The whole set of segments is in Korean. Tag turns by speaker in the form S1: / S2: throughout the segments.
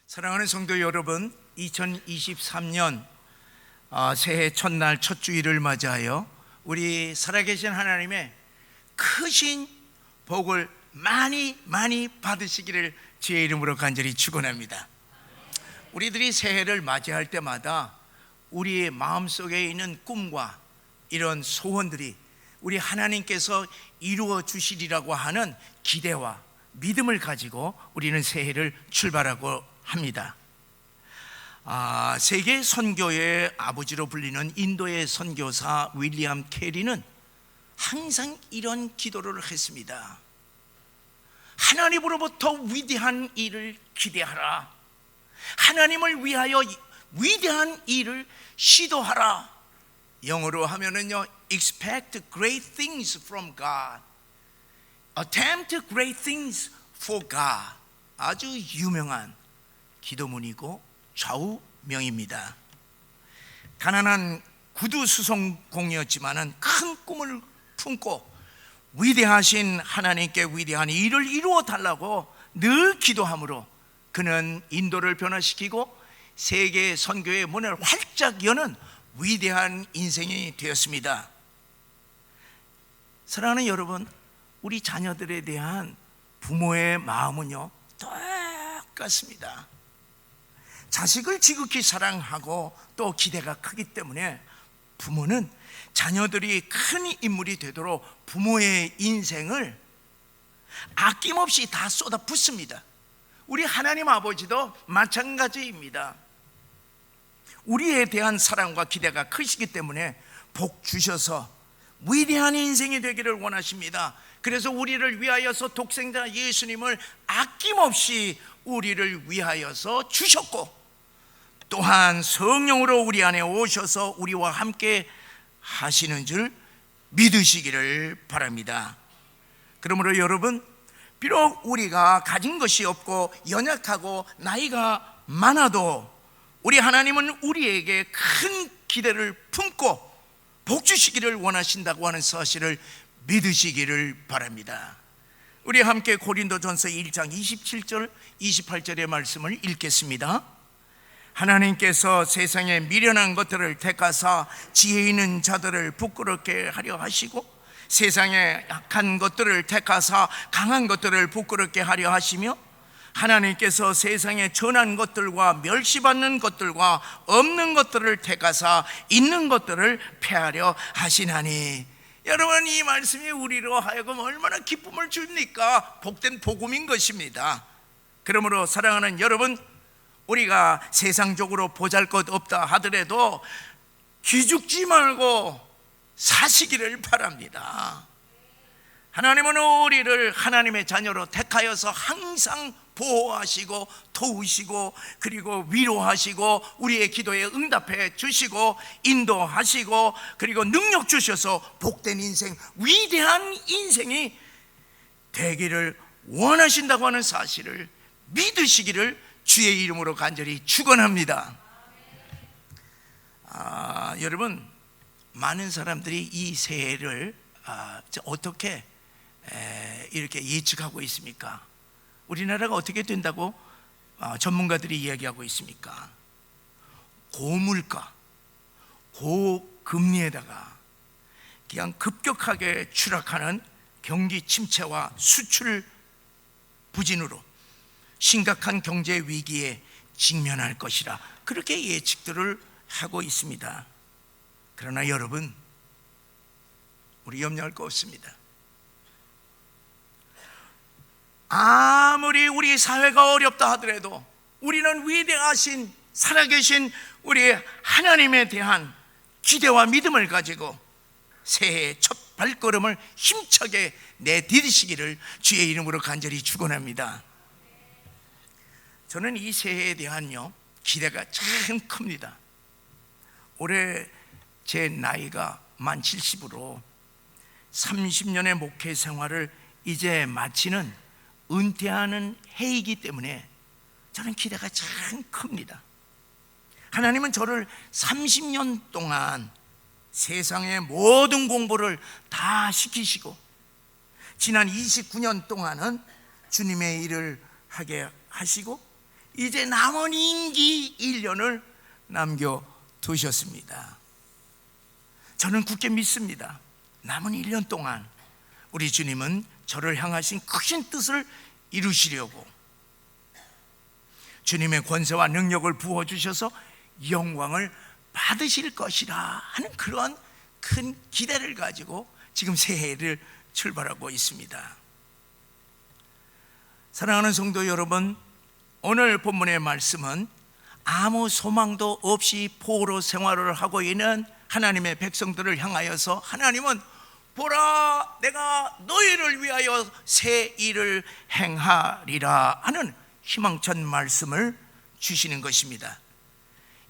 S1: 사랑하는 성도 여러분, 2023년 새해 첫날 첫 주일을 맞이하여 우리 살아계신 하나님의 크신 복을 많이 받으시기를 주의 이름으로 간절히 축원합니다. 우리들이 새해를 맞이할 때마다 우리의 마음속에 있는 꿈과 이런 소원들이 우리 하나님께서 이루어 주시리라고 하는 기대와 믿음을 가지고 우리는 새해를 출발하고 합니다. 세계 선교의 아버지로 불리는 인도의 선교사 윌리엄 캐리는 항상 이런 기도를 했습니다. 하나님으로부터 위대한 일을 기대하라. 하나님을 위하여 위대한 일을 시도하라. 영어로 하면은요, expect great things from God, attempt great things for God. 아주 유명한 기도문이고 좌우명입니다. 가난한 구두수송공이었지만은 큰 꿈을 품고 위대하신 하나님께 위대한 일을 이루어 달라고 늘 기도함으로 그는 인도를 변화시키고 세계 선교의 문을 활짝 여는 위대한 인생이 되었습니다. 사랑하는 여러분, 우리 자녀들에 대한 부모의 마음은요 똑같습니다. 자식을 지극히 사랑하고 또 기대가 크기 때문에 부모는 자녀들이 큰 인물이 되도록 부모의 인생을 아낌없이 다 쏟아붓습니다. 우리 하나님 아버지도 마찬가지입니다. 우리에 대한 사랑과 기대가 크시기 때문에 복 주셔서 위대한 인생이 되기를 원하십니다. 그래서 우리를 위하여서 독생자 예수님을 아낌없이 우리를 위하여서 주셨고, 또한 성령으로 우리 안에 오셔서 우리와 함께 하시는 줄 믿으시기를 바랍니다. 그러므로 여러분, 비록 우리가 가진 것이 없고 연약하고 나이가 많아도 우리 하나님은 우리에게 큰 기대를 품고 복 주시기를 원하신다고 하는 사실을 믿으시기를 바랍니다. 우리 함께 고린도전서 1장 27절 28절의 말씀을 읽겠습니다. 하나님께서 세상에 미련한 것들을 택하사 지혜 있는 자들을 부끄럽게 하려 하시고 세상에 약한 것들을 택하사 강한 것들을 부끄럽게 하려 하시며 하나님께서 세상에 전한 것들과 멸시받는 것들과 없는 것들을 택하사 있는 것들을 폐하려 하시나니. 여러분, 이 말씀이 우리로 하여금 얼마나 기쁨을 줍니까? 복된 복음인 것입니다. 그러므로 사랑하는 여러분, 우리가 세상적으로 보잘것없다 하더라도 기죽지 말고 사시기를 바랍니다. 하나님은 우리를 하나님의 자녀로 택하여서 항상 보호하시고 도우시고 그리고 위로하시고 우리의 기도에 응답해 주시고 인도하시고 그리고 능력 주셔서 복된 인생, 위대한 인생이 되기를 원하신다고 하는 사실을 믿으시기를 주의 이름으로 간절히 축원합니다. 여러분, 많은 사람들이 이 새해를 어떻게 이렇게 예측하고 있습니까? 우리나라가 어떻게 된다고 전문가들이 이야기하고 있습니까? 고물가, 고금리에다가 그냥 급격하게 추락하는 경기 침체와 수출 부진으로 심각한 경제 위기에 직면할 것이라 그렇게 예측들을 하고 있습니다. 그러나 여러분, 우리 염려할 거 없습니다. 아무리 우리 사회가 어렵다 하더라도 우리는 위대하신 살아계신 우리 하나님에 대한 기대와 믿음을 가지고 새해의 첫 발걸음을 힘차게 내디디시기를 주의 이름으로 간절히 축원합니다. 저는 이 새해에 대한요 기대가 참 큽니다. 올해 제 나이가 만 70으로 30년의 목회 생활을 이제 마치는 은퇴하는 해이기 때문에 저는 기대가 참 큽니다. 하나님은 저를 30년 동안 세상의 모든 공부를 다 시키시고 지난 29년 동안은 주님의 일을 하게 하시고 이제 남은 임기 1년을 남겨두셨습니다. 저는 굳게 믿습니다. 남은 1년 동안 우리 주님은 저를 향하신 크신 뜻을 이루시려고 주님의 권세와 능력을 부어주셔서 영광을 받으실 것이라 하는 그런 큰 기대를 가지고 지금 새해를 출발하고 있습니다. 사랑하는 성도 여러분, 오늘 본문의 말씀은 아무 소망도 없이 포로 생활을 하고 있는 하나님의 백성들을 향하여서 하나님은 보라, 내가 너희를 위하여 새 일을 행하리라 하는 희망찬 말씀을 주시는 것입니다.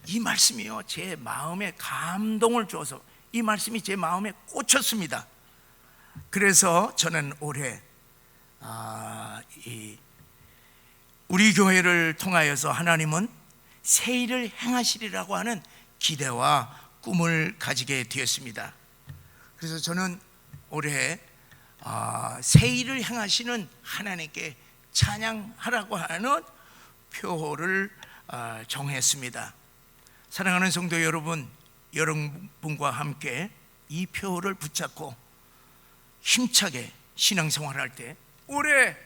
S1: 이 말씀이요, 제 마음에 감동을 줘서 이 말씀이 제 마음에 꽂혔습니다. 그래서 저는 올해 우리 교회를 통하여서 하나님은 새 일을 행하시리라고 하는 기대와 꿈을 가지게 되었습니다. 그래서 저는 올해 새 일을 행하시는 하나님께 찬양하라고 하는 표를 정했습니다. 사랑하는 성도 여러분, 여러분과 함께 이 표를 붙잡고 힘차게 신앙생활을 할 때 올해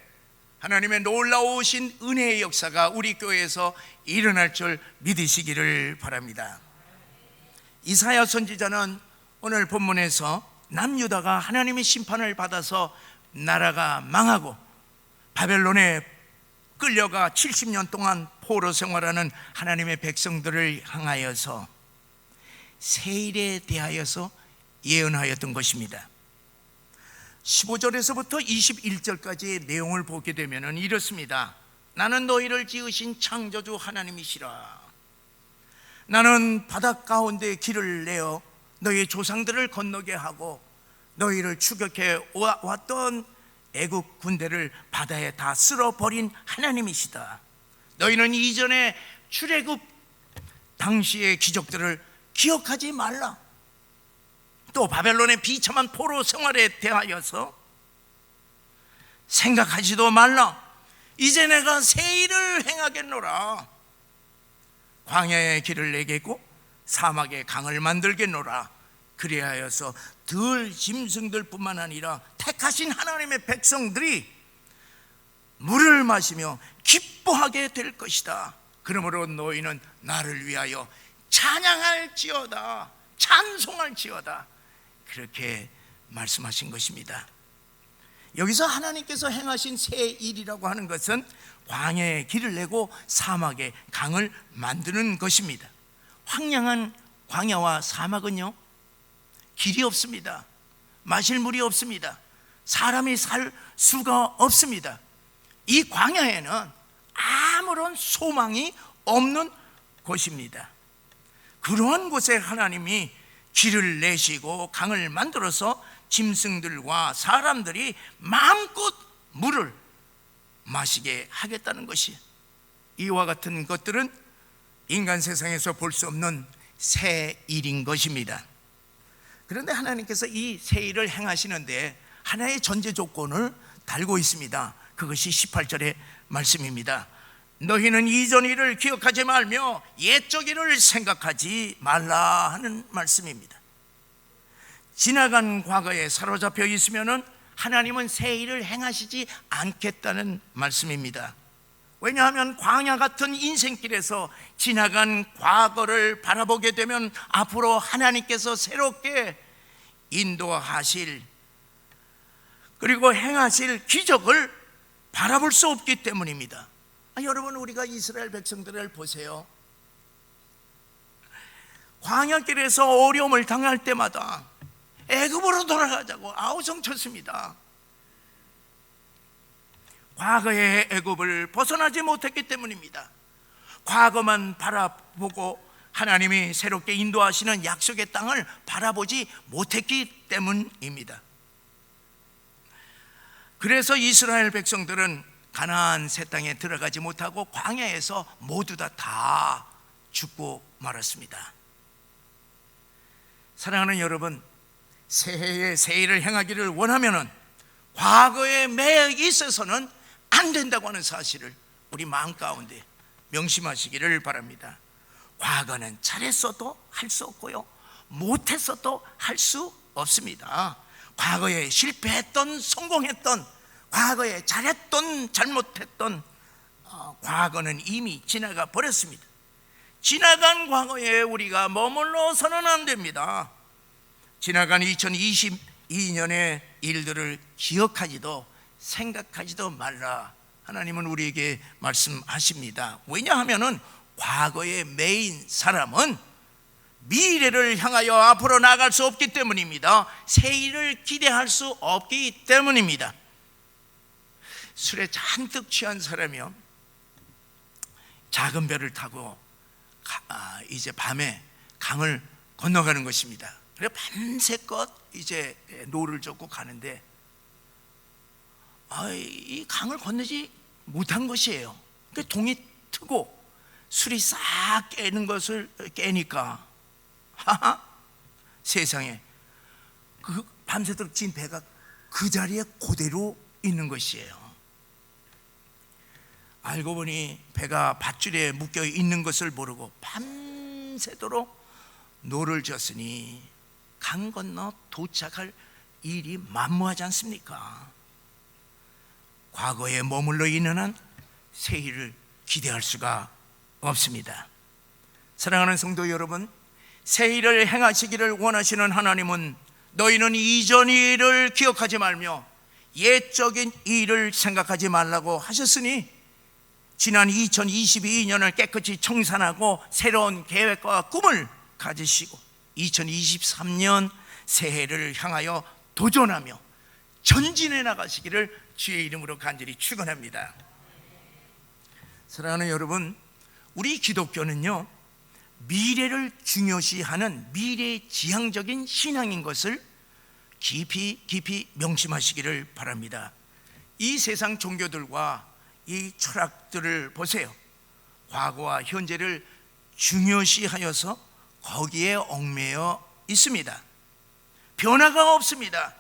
S1: 하나님의 놀라우신 은혜의 역사가 우리 교회에서 일어날 줄 믿으시기를 바랍니다. 이사야 선지자는 오늘 본문에서 남유다가 하나님의 심판을 받아서 나라가 망하고 바벨론에 끌려가 70년 동안 포로 생활하는 하나님의 백성들을 향하여서 새 일에 대하여서 예언하였던 것입니다. 15절에서부터 21절까지의 내용을 보게 되면 이렇습니다. 나는 너희를 지으신 창조주 하나님이시라. 나는 바닷 가운데 길을 내어 너희 조상들을 건너게 하고 너희를 추격해 왔던 애국 군대를 바다에 다 쓸어버린 하나님이시다. 너희는 이전에 출애굽 당시의 기적들을 기억하지 말라. 또 바벨론의 비참한 포로 생활에 대하여서 생각하지도 말라. 이제 내가 새 일을 행하겠노라. 광야의 길을 내겠고 사막에 강을 만들겠노라. 그리하여서 들 짐승들 뿐만 아니라 택하신 하나님의 백성들이 물을 마시며 기뻐하게 될 것이다. 그러므로 너희는 나를 위하여 찬양할지어다, 찬송할지어다. 그렇게 말씀하신 것입니다. 여기서 하나님께서 행하신 새 일이라고 하는 것은 광야에 길을 내고 사막에 강을 만드는 것입니다. 황량한 광야와 사막은요, 길이 없습니다. 마실 물이 없습니다. 사람이 살 수가 없습니다. 이 광야에는 아무런 소망이 없는 곳입니다. 그러한 곳에 하나님이 길을 내시고 강을 만들어서 짐승들과 사람들이 마음껏 물을 마시게 하겠다는 것이, 이와 같은 것들은 인간 세상에서 볼 수 없는 새 일인 것입니다. 그런데 하나님께서 이 새 일을 행하시는데 하나의 전제 조건을 달고 있습니다. 그것이 18절의 말씀입니다. 너희는 이전 일을 기억하지 말며 옛적 일을 생각하지 말라 하는 말씀입니다. 지나간 과거에 사로잡혀 있으면 하나님은 새 일을 행하시지 않겠다는 말씀입니다. 왜냐하면 광야 같은 인생길에서 지나간 과거를 바라보게 되면 앞으로 하나님께서 새롭게 인도하실 그리고 행하실 기적을 바라볼 수 없기 때문입니다. 여러분, 우리가 이스라엘 백성들을 보세요. 광야길에서 어려움을 당할 때마다 애굽으로 돌아가자고 아우성쳤습니다. 과거의 애굽을 벗어나지 못했기 때문입니다. 과거만 바라보고 하나님이 새롭게 인도하시는 약속의 땅을 바라보지 못했기 때문입니다. 그래서 이스라엘 백성들은 가나안 새 땅에 들어가지 못하고 광야에서 모두 다 죽고 말았습니다. 사랑하는 여러분, 새해에 새 일을 행하기를 원하면은 과거에 매여 있어서는 안 된다고 하는 사실을 우리 마음 가운데 명심하시기를 바랍니다. 과거는 잘했어도 할 수 없고요, 못했어도 할 수 없습니다. 과거에 실패했던 성공했던, 과거에 잘했던 잘못했던 과거는 이미 지나가 버렸습니다. 지나간 과거에 우리가 머물러서는 안 됩니다. 지나간 2022년의 일들을 기억하지도 생각하지도 말라, 하나님은 우리에게 말씀하십니다. 왜냐하면 과거에 매인 사람은 미래를 향하여 앞으로 나갈 수 없기 때문입니다. 새일을 기대할 수 없기 때문입니다. 술에 잔뜩 취한 사람이요, 작은 배를 타고 이제 밤에 강을 건너가는 것입니다. 그래 밤새껏 이제 노를 젓고 가는데 이 강을 건너지 못한 것이에요. 그 동이 트고 술이 싹 깨는 것을 깨니까 세상에 그 밤새도록 진 배가 그 자리에 그대로 있는 것이에요. 알고 보니 배가 밧줄에 묶여 있는 것을 모르고 밤새도록 노를 젓으니 강 건너 도착할 일이 만무하지 않습니까? 과거에 머물러 있는 한 새일을 기대할 수가 없습니다. 사랑하는 성도 여러분, 새일을 행하시기를 원하시는 하나님은 너희는 이전 일을 기억하지 말며 옛적인 일을 생각하지 말라고 하셨으니, 지난 2022년을 깨끗이 청산하고 새로운 계획과 꿈을 가지시고 2023년 새해를 향하여 도전하며 전진해 나가시기를 주의 이름으로 간절히 축원합니다. 사랑하는 여러분, 우리 기독교는요, 미래를 중요시하는 미래지향적인 신앙인 것을 깊이 명심하시기를 바랍니다. 이 세상 종교들과 이 철학들을 보세요. 과거와 현재를 중요시하여서 거기에 얽매여 있습니다. 변화가 없습니다.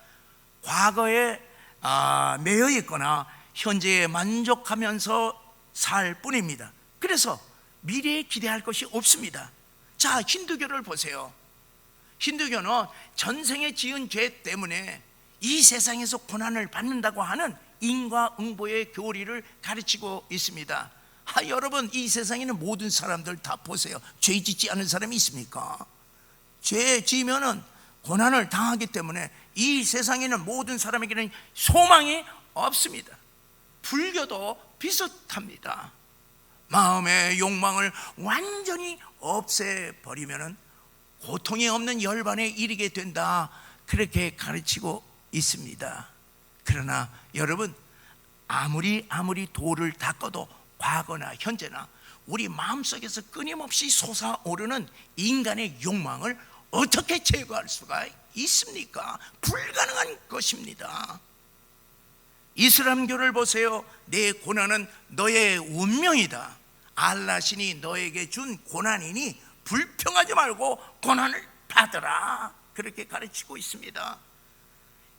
S1: 과거에 매여 있거나 현재에 만족하면서 살 뿐입니다. 그래서 미래에 기대할 것이 없습니다. 자, 힌두교를 보세요. 힌두교는 전생에 지은 죄 때문에 이 세상에서 고난을 받는다고 하는 인과응보의 교리를 가르치고 있습니다. 여러분, 이 세상에 있는 모든 사람들 다 보세요. 죄 짓지 않은 사람이 있습니까? 죄 지으면은 고난을 당하기 때문에 이 세상에 있는 모든 사람에게는 소망이 없습니다. 불교도 비슷합니다. 마음의 욕망을 완전히 없애버리면은 고통이 없는 열반에 이르게 된다, 그렇게 가르치고 있습니다. 그러나 여러분, 아무리 돌을 닦아도 과거나 현재나 우리 마음속에서 끊임없이 솟아오르는 인간의 욕망을 어떻게 제거할 수가 있습니까? 불가능한 것입니다. 이슬람교를 보세요. 내 고난은 너의 운명이다. 알라신이 너에게 준 고난이니 불평하지 말고 고난을 받으라, 그렇게 가르치고 있습니다.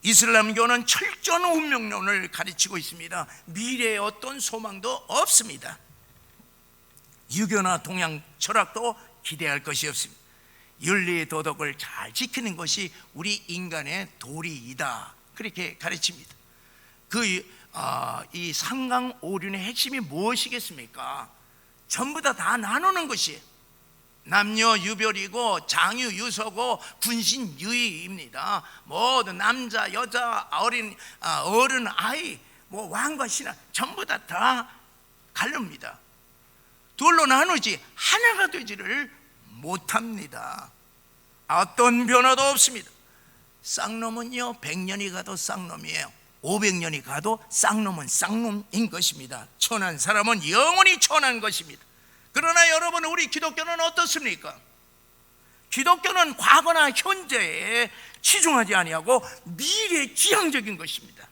S1: 이슬람교는 철저한 운명론을 가르치고 있습니다. 미래에 어떤 소망도 없습니다. 유교나 동양 철학도 기대할 것이 없습니다. 윤리 도덕을 잘 지키는 것이 우리 인간의 도리이다, 그렇게 가르칩니다. 이 삼강오륜의 핵심이 무엇이겠습니까? 전부 다 나누는 것이에요. 남녀 유별이고 장유 유서고 군신 유의입니다. 모든 남자 여자 어린 어른 아이 왕과 신하 전부 다 갈릅니다. 둘로 나누지 하나가 되지를 못합니다. 어떤 변화도 없습니다. 쌍놈은요 100년이 가도 쌍놈이에요. 500년이 가도 쌍놈은 쌍놈인 것입니다. 천한 사람은 영원히 천한 것입니다. 그러나 여러분, 우리 기독교는 어떻습니까? 기독교는 과거나 현재에 치중하지 아니하고 미래지향적인 것입니다.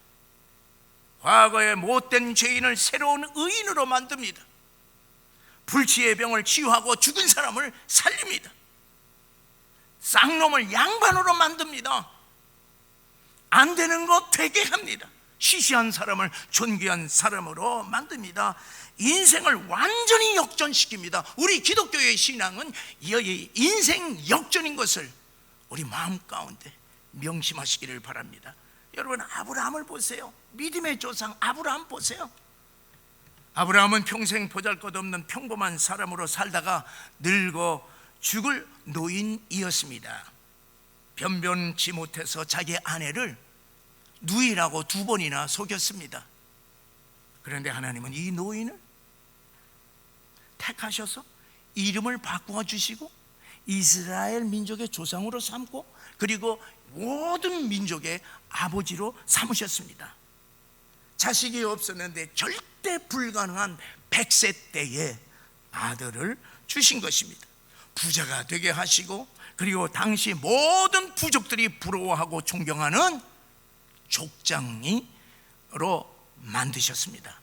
S1: 과거의 못된 죄인을 새로운 의인으로 만듭니다. 불치의 병을 치유하고 죽은 사람을 살립니다. 쌍놈을 양반으로 만듭니다. 안 되는 거 되게 합니다. 시시한 사람을 존귀한 사람으로 만듭니다. 인생을 완전히 역전시킵니다. 우리 기독교의 신앙은 이 인생 역전인 것을 우리 마음 가운데 명심하시기를 바랍니다. 여러분, 아브라함을 보세요. 믿음의 조상 아브라함 보세요. 아브라함은 평생 보잘것없는 평범한 사람으로 살다가 늙어 죽을 노인이었습니다. 변변치 못해서 자기 아내를 누이라고 2번이나 속였습니다. 그런데 하나님은 이 노인을 택하셔서 이름을 바꾸어 주시고 이스라엘 민족의 조상으로 삼고 그리고 모든 민족의 아버지로 삼으셨습니다. 자식이 없었는데 절대 불가능한 100세 때에 아들을 주신 것입니다. 부자가 되게 하시고 그리고 당시 모든 부족들이 부러워하고 존경하는 족장이로 만드셨습니다.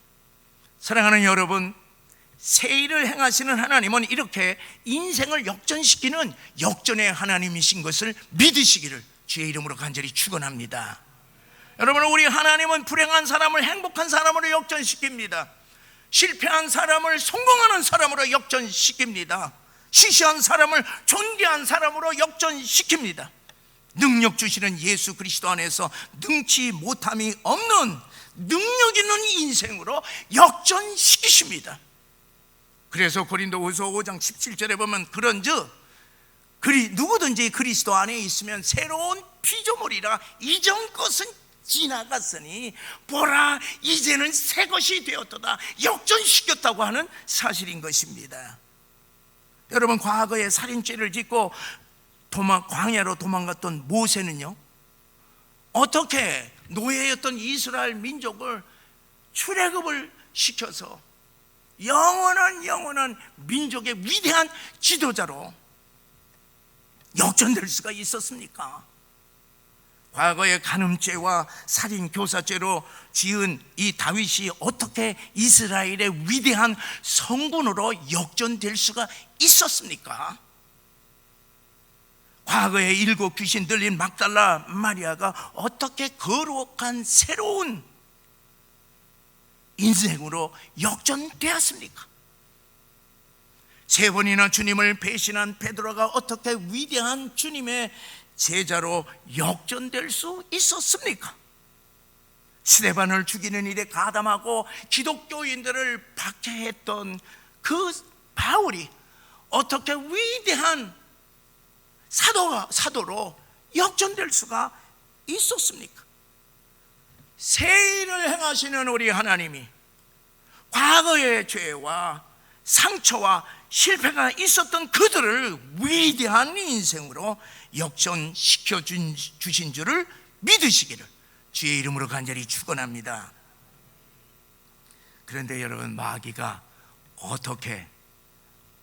S1: 사랑하는 여러분, 새 일을 행하시는 하나님은 이렇게 인생을 역전시키는 역전의 하나님이신 것을 믿으시기를 주의 이름으로 간절히 축원합니다. 여러분, 우리 하나님은 불행한 사람을 행복한 사람으로 역전시킵니다. 실패한 사람을 성공하는 사람으로 역전시킵니다. 시시한 사람을 존귀한 사람으로 역전시킵니다. 능력 주시는 예수 그리스도 안에서 능치 못함이 없는 능력 있는 인생으로 역전시키십니다. 그래서 고린도후서 5장 17절에 보면 그런즉 누구든지 그리스도 안에 있으면 새로운 피조물이라 이전 것은 지나갔으니 보라 이제는 새 것이 되었도다. 역전시켰다고 하는 사실인 것입니다. 여러분, 과거에 살인죄를 짓고 광야로 도망갔던 모세는요, 어떻게 노예였던 이스라엘 민족을 출애굽을 시켜서 영원한 민족의 위대한 지도자로 역전될 수가 있었습니까? 과거의 간음죄와 살인 교사죄로 지은 이 다윗이 어떻게 이스라엘의 위대한 성군으로 역전될 수가 있었습니까? 과거에 7 귀신 들린 막달라 마리아가 어떻게 거룩한 새로운 인생으로 역전되었습니까? 3번이나 주님을 배신한 베드로가 어떻게 위대한 주님의 제자로 역전될 수 있었습니까? 스데반을 죽이는 일에 가담하고 기독교인들을 박해했던 그 바울이 어떻게 위대한 사도로 역전될 수가 있었습니까? 새 일을 행하시는 우리 하나님이 과거의 죄와 상처와 실패가 있었던 그들을 위대한 인생으로 역전시켜 주신 줄을 믿으시기를 주의 이름으로 간절히 축원합니다. 그런데 여러분, 마귀가 어떻게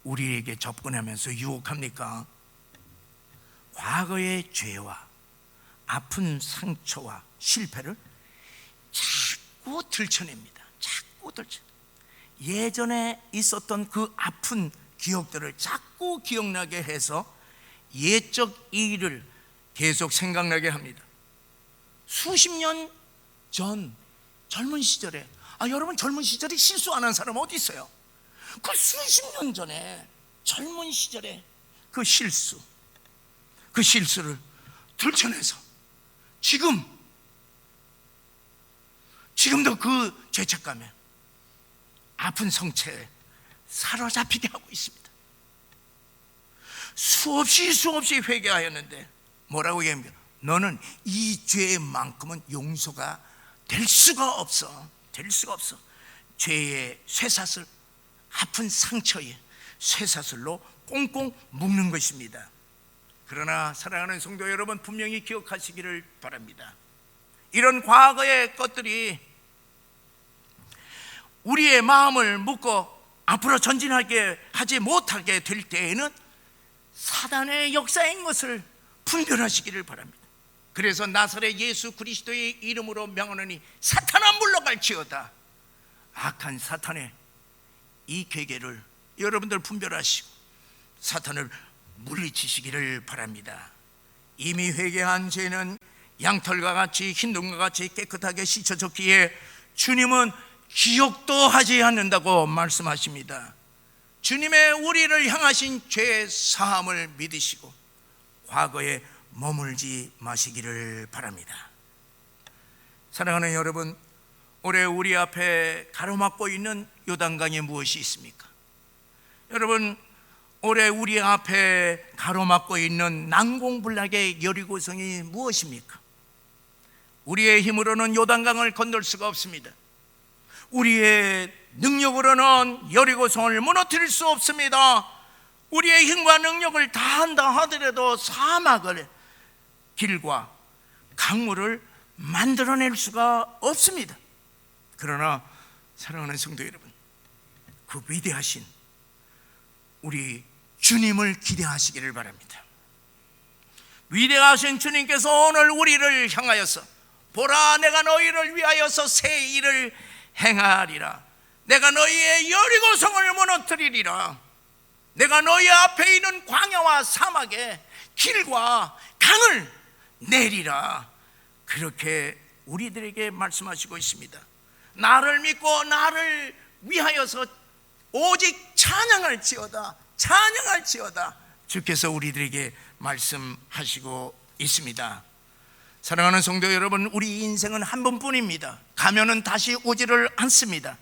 S1: 우리에게 접근하면서 유혹합니까? 과거의 죄와 아픈 상처와 실패를 자꾸 들춰냅니다. 예전에 있었던 그 아픈 기억들을 자꾸 기억나게 해서 옛적 일을 계속 생각나게 합니다. 수십 년 전 젊은 시절에, 여러분, 젊은 시절에 실수 안 한 사람 어디 있어요? 그 수십 년 전에 젊은 시절에 그 실수를 들춰내서 지금도 그 죄책감에 아픈 성체에 사로잡히게 하고 있습니다. 수없이 회개하였는데 뭐라고 얘기합니까? 너는 이 죄만큼은 용서가 될 수가 없어. 죄의 쇠사슬, 아픈 상처에 쇠사슬로 꽁꽁 묶는 것입니다. 그러나 사랑하는 성도 여러분, 분명히 기억하시기를 바랍니다. 이런 과거의 것들이 우리의 마음을 묶고 앞으로 전진하게 하지 못하게 될 때에는 사단의 역사인 것을 분별하시기를 바랍니다. 그래서 나사렛 예수 그리스도의 이름으로 명하노니 사탄아 물러갈지어다. 악한 사탄의 이 괴계를 여러분들 분별하시고 사탄을 물리치시기를 바랍니다. 이미 회개한 죄는 양털과 같이 흰둥과 같이 깨끗하게 씻어졌기에 주님은 기억도 하지 않는다고 말씀하십니다. 주님의 우리를 향하신 죄 사함을 믿으시고 과거에 머물지 마시기를 바랍니다. 사랑하는 여러분, 올해 우리 앞에 가로막고 있는 요단강에 무엇이 있습니까? 여러분, 올해 우리 앞에 가로막고 있는 난공불락의 여리고성이 무엇입니까? 우리의 힘으로는 요단강을 건널 수가 없습니다. 우리의 능력으로는 여리고성을 무너뜨릴 수 없습니다. 우리의 힘과 능력을 다한다 하더라도 사막을 길과 강물을 만들어낼 수가 없습니다. 그러나 사랑하는 성도 여러분, 그 위대하신 우리 주님을 기대하시기를 바랍니다. 위대하신 주님께서 오늘 우리를 향하여서 보라, 내가 너희를 위하여서 새 일을 행하리라. 내가 너희의 여리고성을 무너뜨리리라. 내가 너희 앞에 있는 광야와 사막에 길과 강을 내리라. 그렇게 우리들에게 말씀하시고 있습니다. 나를 믿고 나를 위하여서 오직 찬양할지어다, 찬양할지어다, 주께서 우리들에게 말씀하시고 있습니다. 사랑하는 성도 여러분, 우리 인생은 한 번뿐입니다. 가면은 다시 오지를 않습니다.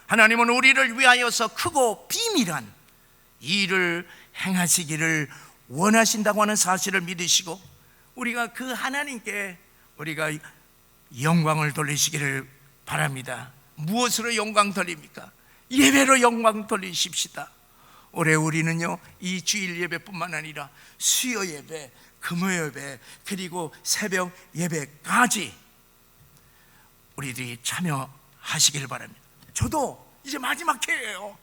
S1: 하나님은 우리를 위하여서 크고 비밀한 일을 행하시기를 원하신다고 하는 사실을 믿으시고 우리가 그 하나님께 우리가 영광을 돌리시기를 바랍니다. 무엇으로 영광 돌립니까? 예배로 영광 돌리십시다. 올해 우리는요, 이 주일 예배뿐만 아니라 수요 예배, 금요 예배, 그리고 새벽 예배까지 우리들이 참여하시길 바랍니다. 저도 이제 마지막 해예요.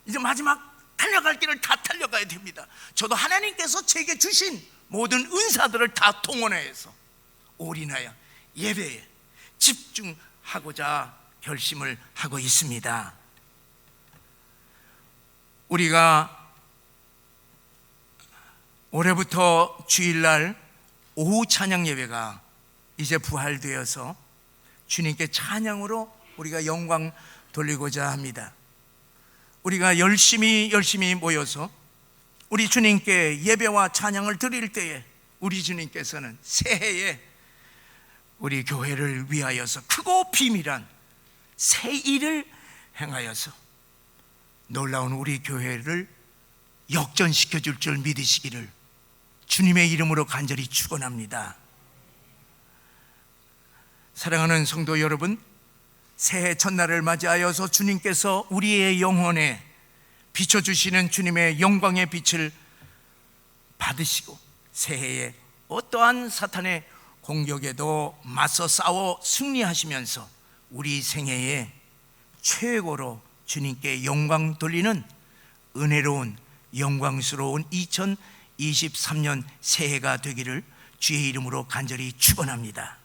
S1: 이제 마지막 달려갈 길을 다 달려가야 됩니다. 저도 하나님께서 제게 주신 모든 은사들을 다 동원해서 올인하여 예배에 집중하고자 결심을 하고 있습니다. 우리가 올해부터 주일날 오후 찬양 예배가 이제 부활되어서 주님께 찬양으로 우리가 영광 돌리고자 합니다. 우리가 열심히 모여서 우리 주님께 예배와 찬양을 드릴 때에 우리 주님께서는 새해에 우리 교회를 위하여서 크고 비밀한 새 일을 행하여서 놀라운 우리 교회를 역전시켜 줄 줄 믿으시기를 주님의 이름으로 간절히 축원합니다. 사랑하는 성도 여러분, 새해 첫날을 맞이하여서 주님께서 우리의 영혼에 비춰주시는 주님의 영광의 빛을 받으시고 새해에 어떠한 사탄의 공격에도 맞서 싸워 승리하시면서 우리 생애에 최고로 주님께 영광 돌리는 은혜로운 영광스러운 2023년 새해가 되기를 주의 이름으로 간절히 축원합니다.